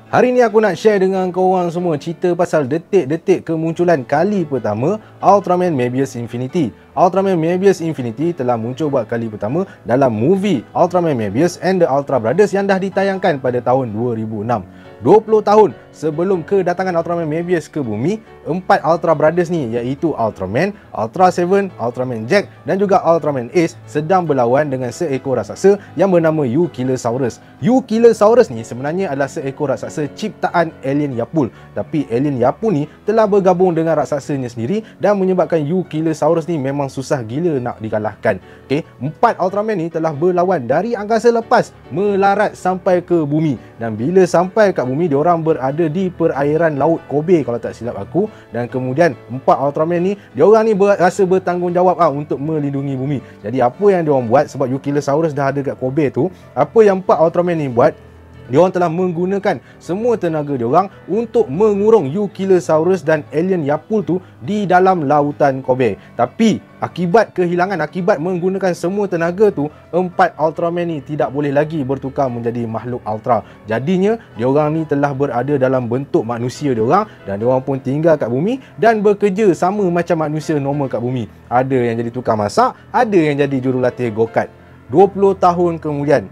Hari ni aku nak share dengan korang semua cerita pasal detik-detik kemunculan kali pertama Ultraman Mebius Infinity. Ultraman Mebius Infinity telah muncul buat kali pertama dalam movie Ultraman Mebius and the Ultra Brothers yang dah ditayangkan pada tahun 2006. 20 tahun sebelum kedatangan Ultraman Mebius ke bumi, 4 Ultra Brothers ni iaitu Ultraman, Ultra Seven, Ultraman Jack dan juga Ultraman Ace sedang berlawan dengan seekor raksasa yang bernama Yukilosaurus. Yukilosaurus ni sebenarnya adalah seekor raksasa ciptaan alien Yapul, tapi alien Yapul ni telah bergabung dengan raksasanya sendiri dan menyebabkan Yukilosaurus ni memang susah gila nak dikalahkan. Okey, 4 Ultraman ni telah berlawan dari angkasa lepas melarat sampai ke bumi, dan bila sampai kat bumi diorang berada di perairan laut Kobe kalau tak silap aku, dan kemudian 4 Ultraman ni diorang ni rasa bertanggungjawab untuk melindungi bumi. Jadi apa yang diorang buat, sebab Yukilosaurus dah ada kat Kobe tu, apa yang 4 Ultraman ni buat, diorang telah menggunakan semua tenaga diorang untuk mengurung Yukilosaurus dan alien Yapul tu di dalam lautan Kobe. Tapi akibat menggunakan semua tenaga tu, 4 Ultraman ni tidak boleh lagi bertukar menjadi makhluk Ultra. Jadinya diorang ni telah berada dalam bentuk manusia diorang, dan diorang pun tinggal kat bumi dan bekerja sama macam manusia normal kat bumi. Ada yang jadi tukang masak, ada yang jadi jurulatih go-kart. 20 tahun kemudian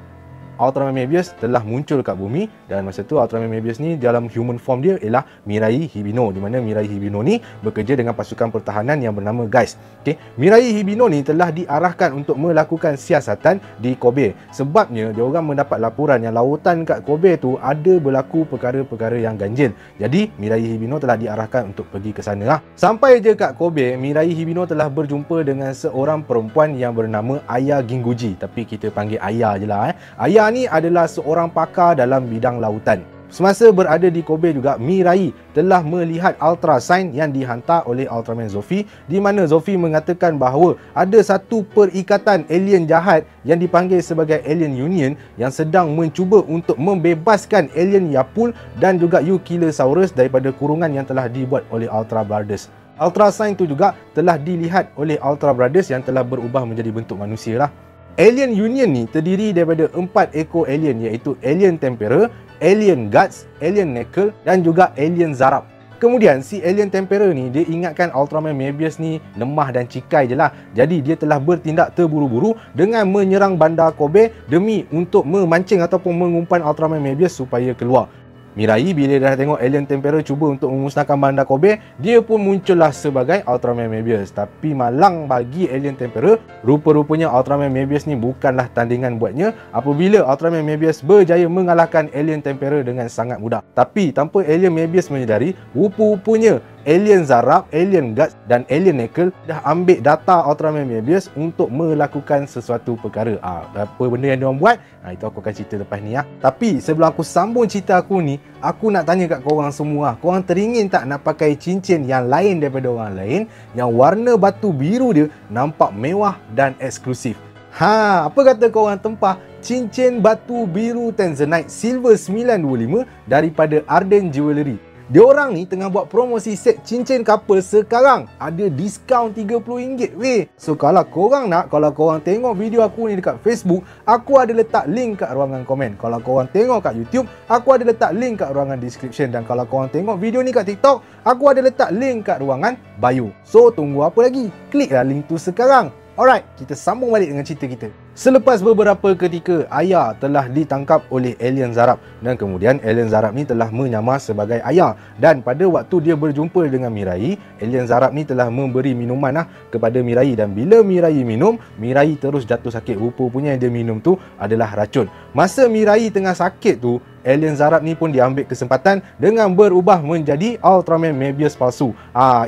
Ultraman Mebius telah muncul kat bumi, dan masa tu Ultraman Mebius ni dalam human form dia ialah Mirai Hibino, di mana Mirai Hibino ni bekerja dengan pasukan pertahanan yang bernama Geist. Okey, Mirai Hibino ni telah diarahkan untuk melakukan siasatan di Kobe. Sebabnya diorang mendapat laporan yang lautan kat Kobe tu ada berlaku perkara-perkara yang ganjil. Jadi Mirai Hibino telah diarahkan untuk pergi ke sana. Sampai je kat Kobe, Mirai Hibino telah berjumpa dengan seorang perempuan yang bernama Aya Ginguji, tapi kita panggil Aya je lah. Aya ni adalah seorang pakar dalam bidang lautan. Semasa berada di Kobe juga, Mirai telah melihat Ultra Sign yang dihantar oleh Ultraman Zofi, di mana Zofi mengatakan bahawa ada satu perikatan alien jahat yang dipanggil sebagai Alien Union yang sedang mencuba untuk membebaskan alien Yapul dan juga Yukilosaurus daripada kurungan yang telah dibuat oleh Ultra Brothers. Ultra Sign tu juga telah dilihat oleh Ultra Brothers yang telah berubah menjadi bentuk manusia lah. Alien Union ni terdiri daripada 4 ekor alien, iaitu Alien Tempera, Alien Guts, Alien Knuckle dan juga Alien Zarab. Kemudian si Alien Tempera ni dia ingatkan Ultraman Mebius ni lemah dan cikai je lah. Jadi dia telah bertindak terburu-buru dengan menyerang bandar Kobe demi untuk memancing ataupun mengumpan Ultraman Mebius supaya keluar. Mirai bila dah tengok Alien Tempera cuba untuk memusnahkan bandar Kobe, dia pun muncullah sebagai Ultraman Mebius. Tapi malang bagi Alien Tempera, rupa-rupanya Ultraman Mebius ni bukanlah tandingan buatnya apabila Ultraman Mebius berjaya mengalahkan Alien Tempera dengan sangat mudah. Tapi tanpa Alien Mebius menyedari, rupa-rupanya Alien Zarab, Alien Guts dan Alien Knuckle dah ambil data Ultraman Mebius untuk melakukan sesuatu perkara. Apa benda yang diorang buat? Itu aku akan cerita lepas ni. Tapi sebelum aku sambung cerita aku ni, aku nak tanya kat korang semua, korang teringin tak nak pakai cincin yang lain daripada orang lain, yang warna batu biru dia nampak mewah dan eksklusif? Apa kata korang tempah cincin batu biru Tanzanite Silver 925 daripada Arden Jewellery? Diorang ni tengah buat promosi set cincin couple sekarang. Ada diskaun RM30 weh. So kalau korang nak, kalau korang tengok video aku ni dekat Facebook, aku ada letak link kat ruangan komen. Kalau korang tengok kat YouTube, aku ada letak link kat ruangan description. Dan kalau korang tengok video ni kat TikTok, aku ada letak link kat ruangan bio. So tunggu apa lagi? Kliklah link tu sekarang. Alright, kita sambung balik dengan cerita kita. Selepas beberapa ketika, Aya telah ditangkap oleh Alien Zarab, dan kemudian Alien Zarab ni telah menyamar sebagai Aya. Dan pada waktu dia berjumpa dengan Mirai, Alien Zarab ni telah memberi minuman kepada Mirai, dan bila Mirai minum, Mirai terus jatuh sakit. Rupa-rupanya yang dia minum tu adalah racun. Masa Mirai tengah sakit tu, Alien Zarab ni pun diambil kesempatan dengan berubah menjadi Ultraman Mebius palsu.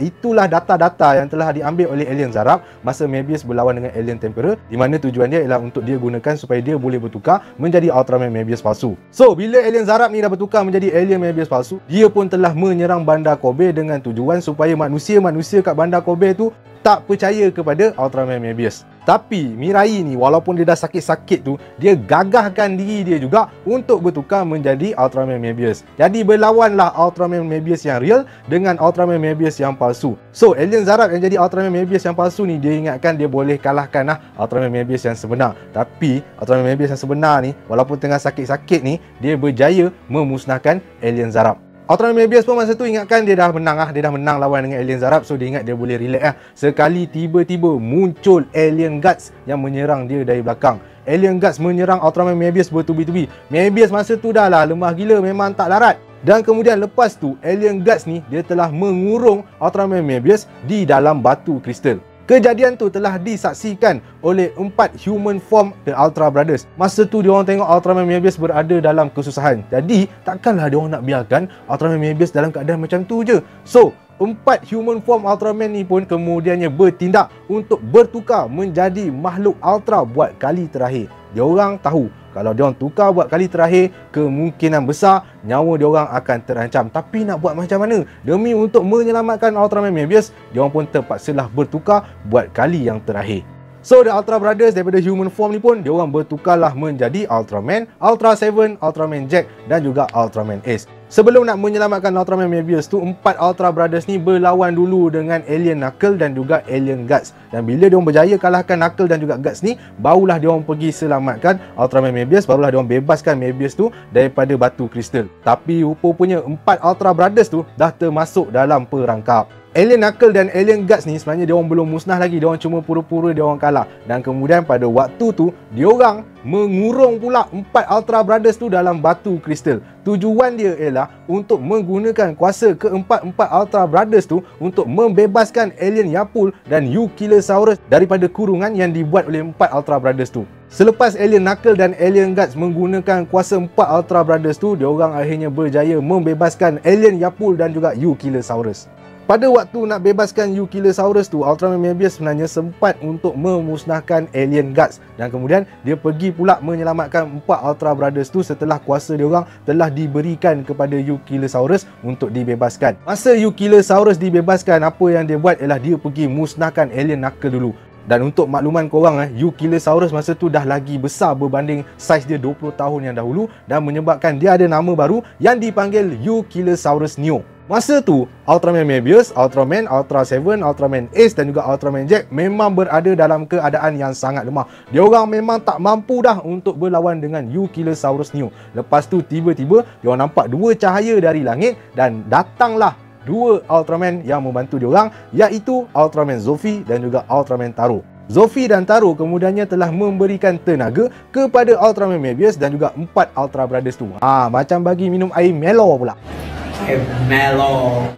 Itulah data-data yang telah diambil oleh Alien Zarab masa Mebius berlawan dengan Alien Tempera, di mana tujuan dia ialah untuk dia gunakan supaya dia boleh bertukar menjadi Ultraman Mebius palsu. So, bila Alien Zarab ni dah bertukar menjadi Alien Mebius palsu, dia pun telah menyerang bandar Kobe dengan tujuan supaya manusia-manusia kat bandar Kobe tu tak percaya kepada Ultraman Mebius. Tapi Mirai ni walaupun dia dah sakit-sakit tu, dia gagahkan diri dia juga untuk bertukar menjadi Ultraman Mebius. Jadi berlawanlah Ultraman Mebius yang real dengan Ultraman Mebius yang palsu. So alien Zarab yang jadi Ultraman Mebius yang palsu ni, dia ingatkan dia boleh kalahkan Ultraman Mebius yang sebenar. Tapi Ultraman Mebius yang sebenar ni, walaupun tengah sakit-sakit ni, dia berjaya memusnahkan alien Zarab. Ultraman Mebius pun masa tu ingatkan dia dah menang dia dah menang lawan dengan alien Zarab, so dia ingat dia boleh relax Sekali tiba-tiba muncul alien Guts yang menyerang dia dari belakang. Alien Guts menyerang Ultraman Mebius bertubi-tubi. Mebius masa tu dah lah lemah gila, memang tak larat. Dan kemudian lepas tu alien Guts ni dia telah mengurung Ultraman Mebius di dalam batu kristal. Kejadian tu telah disaksikan oleh 4 human form The Ultra Brothers. Masa tu diorang tengok Ultraman Mebius berada dalam kesusahan. Jadi takkanlah diorang nak biarkan Ultraman Mebius dalam keadaan macam tu je. So 4 human form Ultraman ni pun kemudiannya bertindak untuk bertukar menjadi makhluk Ultra buat kali terakhir. Diorang tahu kalau diorang tukar buat kali terakhir, kemungkinan besar nyawa diorang akan terancam. Tapi nak buat macam mana? Demi untuk menyelamatkan Ultraman Mebius, diorang pun terpaksalah bertukar buat kali yang terakhir. So The Ultra Brothers daripada human form ni pun diorang bertukarlah menjadi Ultraman, Ultra 7, Ultraman Jack dan juga Ultraman Ace. Sebelum nak menyelamatkan Ultraman Mebius tu, 4 Ultra Brothers ni berlawan dulu dengan alien Knuckle dan juga alien Guts. Dan bila diorang berjaya kalahkan Knuckle dan juga Guts ni, barulah diorang pergi selamatkan Ultraman Mebius, barulah diorang bebaskan Mebius tu daripada batu kristal. Tapi rupa-rupanya 4 Ultra Brothers tu dah termasuk dalam perangkap. Alien Knuckle dan alien Guts ni sebenarnya diorang belum musnah lagi, diorang cuma pura-pura diorang kalah. Dan kemudian pada waktu tu diorang mengurung pula 4 Ultra Brothers tu dalam batu kristal. Tujuan dia ialah untuk menggunakan kuasa keempat-empat Ultra Brothers tu untuk membebaskan alien Yapul dan Yukilosaurus daripada kurungan yang dibuat oleh 4 Ultra Brothers tu. Selepas alien Knuckle dan alien Guts menggunakan kuasa 4 Ultra Brothers tu, diorang akhirnya berjaya membebaskan alien Yapul dan juga Yukilosaurus. Pada waktu nak bebaskan Yukilosaurus tu, Ultraman Mebius sebenarnya sempat untuk memusnahkan alien Guts. Dan kemudian dia pergi pula menyelamatkan 4 Ultra Brothers tu setelah kuasa diorang telah diberikan kepada Yukilosaurus untuk dibebaskan. Masa Yukilosaurus dibebaskan, apa yang dia buat ialah dia pergi musnahkan alien Knuckle dulu. Dan untuk makluman korang, Yukilosaurus masa tu dah lagi besar berbanding saiz dia 20 tahun yang dahulu dan menyebabkan dia ada nama baru yang dipanggil Yukilosaurus Neo. Masa tu, Ultraman Mebius, Ultraman, Ultra 7, Ultraman Ace dan juga Ultraman Jack memang berada dalam keadaan yang sangat lemah. Diorang memang tak mampu dah untuk berlawan dengan Yukilosaurus Neo. Lepas tu tiba-tiba diorang nampak 2 cahaya dari langit dan datanglah 2 Ultraman yang membantu diorang, iaitu Ultraman Zofi dan juga Ultraman Taro. Zofi dan Taro kemudiannya telah memberikan tenaga kepada Ultraman Mebius dan juga 4 Ultra Brothers tu. Macam bagi minum air mellow pula.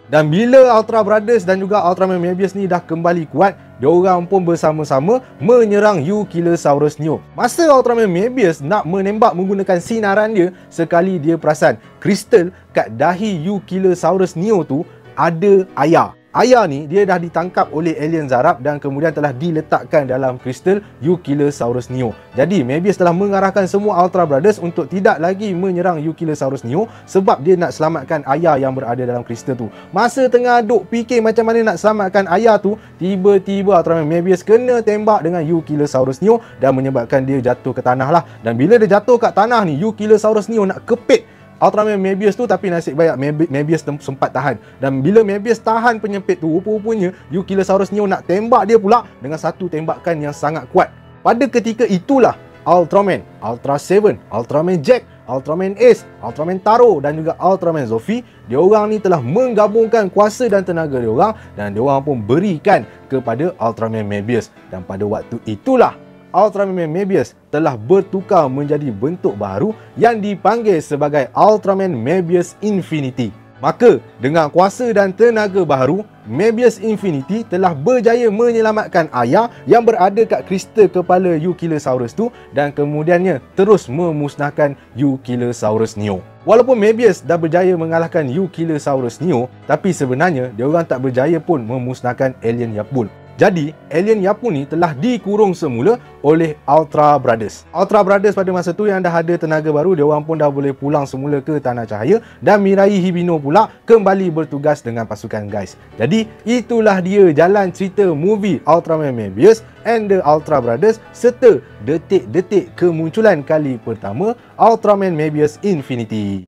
Dan bila Ultra Brothers dan juga Ultraman Mebius ni dah kembali kuat, diorang pun bersama-sama menyerang Yukilosaurus Neo. Masa Ultraman Mebius nak menembak menggunakan sinaran dia, sekali dia perasan kristal kat dahi Yukilosaurus Neo tu ada ayah. Ayah ni dia dah ditangkap oleh alien Zarab dan kemudian telah diletakkan dalam kristal Yukilosaurus Neo. Jadi Mebius telah mengarahkan semua Ultra Brothers untuk tidak lagi menyerang Yukilosaurus Neo sebab dia nak selamatkan ayah yang berada dalam kristal tu. Masa tengah duk fikir macam mana nak selamatkan ayah tu, tiba-tiba Ultraman Mebius kena tembak dengan Yukilosaurus Neo dan menyebabkan dia jatuh ke tanah lah. Dan bila dia jatuh kat tanah ni, Yukilosaurus Neo nak kepit Ultraman Mebius tu, tapi nasib baik Mebius sempat tahan. Dan bila Mebius tahan penyempit tu, rupa-rupanya Yukilosaurus Neo nak tembak dia pula dengan satu tembakan yang sangat kuat. Pada ketika itulah Ultraman, Ultra 7, Ultraman Jack, Ultraman Ace, Ultraman Taro dan juga Ultraman Zofi, diorang ni telah menggabungkan kuasa dan tenaga diorang dan diorang pun berikan kepada Ultraman Mebius. Dan pada waktu itulah Ultraman Mebius telah bertukar menjadi bentuk baru yang dipanggil sebagai Ultraman Mebius Infinity. Maka, dengan kuasa dan tenaga baru, Mebius Infinity telah berjaya menyelamatkan ayah yang berada kat kristal kepala Yukilosaurus tu dan kemudiannya terus memusnahkan Yukilosaurus Neo. Walaupun Mebius dah berjaya mengalahkan Yukilosaurus Neo, tapi sebenarnya diorang tak berjaya pun memusnahkan alien Yapul. Jadi, alien Yapun ni telah dikurung semula oleh Ultra Brothers. Ultra Brothers pada masa tu yang dah ada tenaga baru, dia orang pun dah boleh pulang semula ke Tanah Cahaya, dan Mirai Hibino pula kembali bertugas dengan pasukan Guys. Jadi, itulah dia jalan cerita movie Ultraman Mebius and the Ultra Brothers serta detik-detik kemunculan kali pertama Ultraman Mebius Infinity.